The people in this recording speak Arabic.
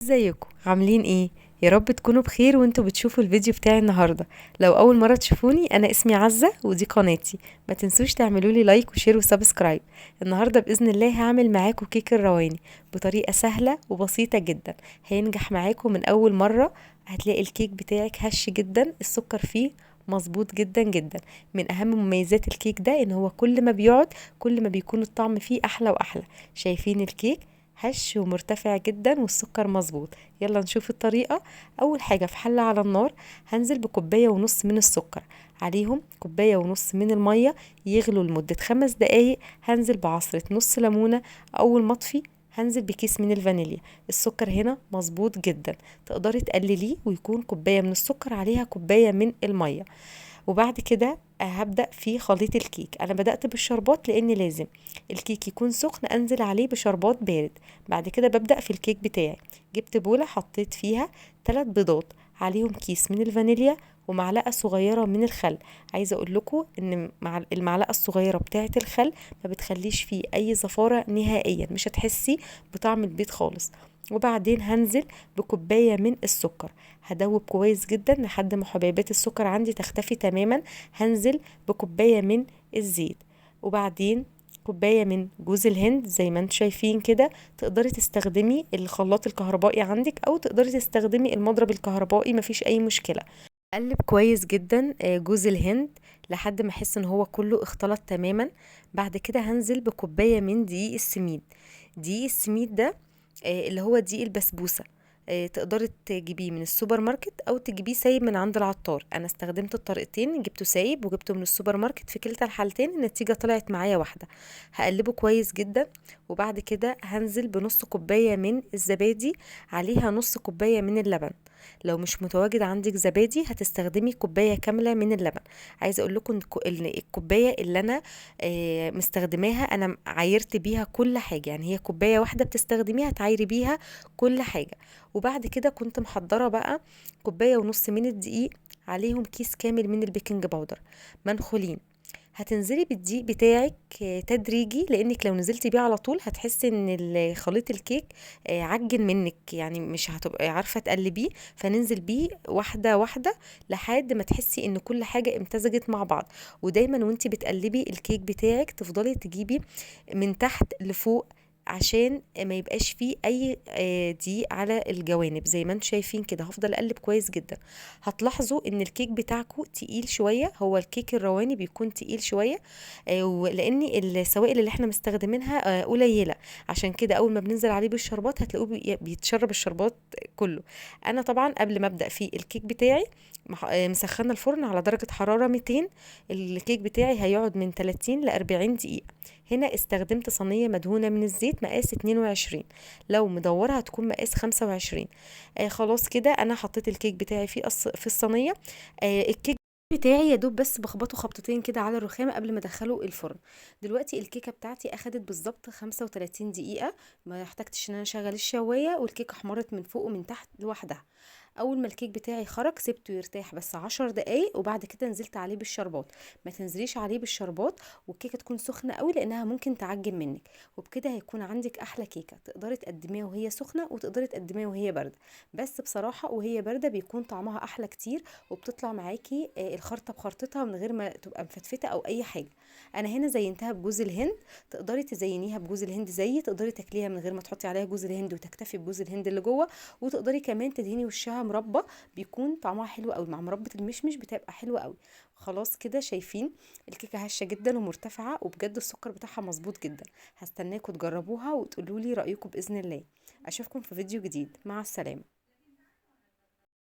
ازيكم عاملين ايه؟ يا رب تكونوا بخير وانتوا بتشوفوا الفيديو بتاعي النهارده. لو اول مره تشوفوني انا اسمي عزة ودي قناتي. ما تنسوش تعملوا لي لايك وشير وسبسكرايب. النهارده باذن الله هعمل معاكم كيك الرواني بطريقه سهله وبسيطه جدا. هينجح معاكم من اول مره. هتلاقي الكيك بتاعك هش جدا، السكر فيه مظبوط جدا جدا. من اهم مميزات الكيك ده ان هو كل ما بيقعد كل ما بيكون الطعم فيه احلى واحلى. شايفين الكيك هش ومرتفع جدا والسكر مظبوط. يلا نشوف الطريقة. اول حاجة في حلة على النار هنزل بكوباية ونص من السكر، عليهم كوباية ونص من المية يغلوا لمدة 5 دقايق. هنزل بعصرة نص ليمونة. اول ما اطفي هنزل بكيس من الفانيليا. السكر هنا مظبوط جدا، تقدري تقلليه ويكون كوباية من السكر عليها كوباية من المية. وبعد كده هبدأ في خليط الكيك. انا بدأت بالشربات لان لازم الكيك يكون سخن انزل عليه بشربات بارد. بعد كده ببدأ في الكيك بتاعي. جبت بولة حطيت فيها 3 بيضات، عليهم كيس من الفانيليا ومعلقة صغيرة من الخل. عايزة اقول لكم ان مع المعلقة الصغيرة بتاعة الخل ما بتخليش فيه اي زفارة نهائيا، مش هتحسي بطعم البيض خالص. وبعدين هنزل بكوباية من السكر، هدوب كويس جدا لحد ما حبيبات السكر عندي تختفي تماما. هنزل بكوباية من الزيت، وبعدين كوباية من جوز الهند زي ما انتم شايفين كده. تقدري تستخدمي الخلاط الكهربائي عندك او تقدري تستخدمي المضرب الكهربائي، مفيش اي مشكلة. قلب كويس جدا جوز الهند لحد ما احس ان هو كله اختلط تماما. بعد كده هنزل بكوباية من دقيق السميد. دقيق السميد ده اللي هو دقيق البسبوسة. تقدري تجيبيه من السوبر ماركت او تجيبيه سايب من عند العطار. انا استخدمت الطريقتين، جبته سايب وجبته من السوبر ماركت، في كلتا الحالتين النتيجة طلعت معايا واحدة. هقلبه كويس جدا. وبعد كده هنزل بنص كوباية من الزبادي، عليها نص كوباية من اللبن. لو مش متواجد عندك زبادي هتستخدمي كوباية كاملة من اللبن. عايزة اقول لكم إن الكوباية اللي انا مستخدماها انا عايرت بيها كل حاجة، يعني هي كوباية واحدة بتستخدميها تعايري بيها كل حاجة. وبعد كده كنت محضرة بقى كوباية ونص من الدقيق، عليهم كيس كامل من البيكنج باودر منخولين. هتنزلي بالدقيق بتاعك تدريجي، لانك لو نزلتي بيه على طول هتحسي ان خليط الكيك عجن منك، يعني مش هتبقي عارفه تقلبيه. فننزل بيه واحده واحده لحد ما تحسي ان كل حاجه امتزجت مع بعض. ودايما وانتي بتقلبي الكيك بتاعك تفضلي تجيبي من تحت لفوق عشان ما يبقاش فيه اي دقيق على الجوانب. زي ما انتم شايفين كده هفضل اقلب كويس جدا. هتلاحظوا ان الكيك بتاعكم تقيل شويه، هو الكيك الرواني بيكون تقيل شويه لان السوائل اللي احنا مستخدمينها قليله. عشان كده اول ما بننزل عليه بالشربات هتلاقوه بيتشرب الشربات كله. انا طبعا قبل ما ابدا في الكيك بتاعي مسخنه الفرن على درجه حراره 200. الكيك بتاعي هيقعد من 30 ل 40 دقيقه. هنا استخدمت صينيه مدهونه من الزيت مقاس 22، لو مدوره هتكون مقاس 25. خلاص كده انا حطيت الكيك بتاعي في الصينيه. الكيك بتاعي يا دوب بس بخبطه خبطتين كده على الرخامه قبل ما ادخله الفرن. دلوقتي الكيكه بتاعتي اخدت بالظبط 35 دقيقه، ما احتجتش ان انا اشغل الشوايه، والكيكه احمرت من فوق ومن تحت لوحدها. اول ما الكيك بتاعي خرج سبته يرتاح بس 10 دقايق، وبعد كده نزلت عليه بالشربات. ما تنزليش عليه بالشربات والكيكه تكون سخنه قوي لانها ممكن تعجن منك. وبكده هيكون عندك احلى كيكه، تقدري تقدميها وهي سخنه وتقدري تقدميها وهي بارده. بس بصراحه وهي بارده بيكون طعمها احلى كتير، وبتطلع معاكي الخرطه بخرطتها من غير ما تبقى مفتفته او اي حاجه. انا هنا زينتها بجوز الهند. تقدري تزينيها بجوز الهند زي تقدري تاكليها من غير ما تحطي عليها جوز الهند وتكتفي بجوز الهند اللي جوه. وتقدري كمان تدهني وشها مربى، بيكون طعمها حلو قوي مع مربى المشمش، بتبقى حلوه قوي. خلاص كده شايفين الكيكه هشه جدا ومرتفعه، وبجد السكر بتاعها مظبوط جدا. هستناكم تجربوها وتقولوا لي رايكم باذن الله. اشوفكم في فيديو جديد، مع السلامه.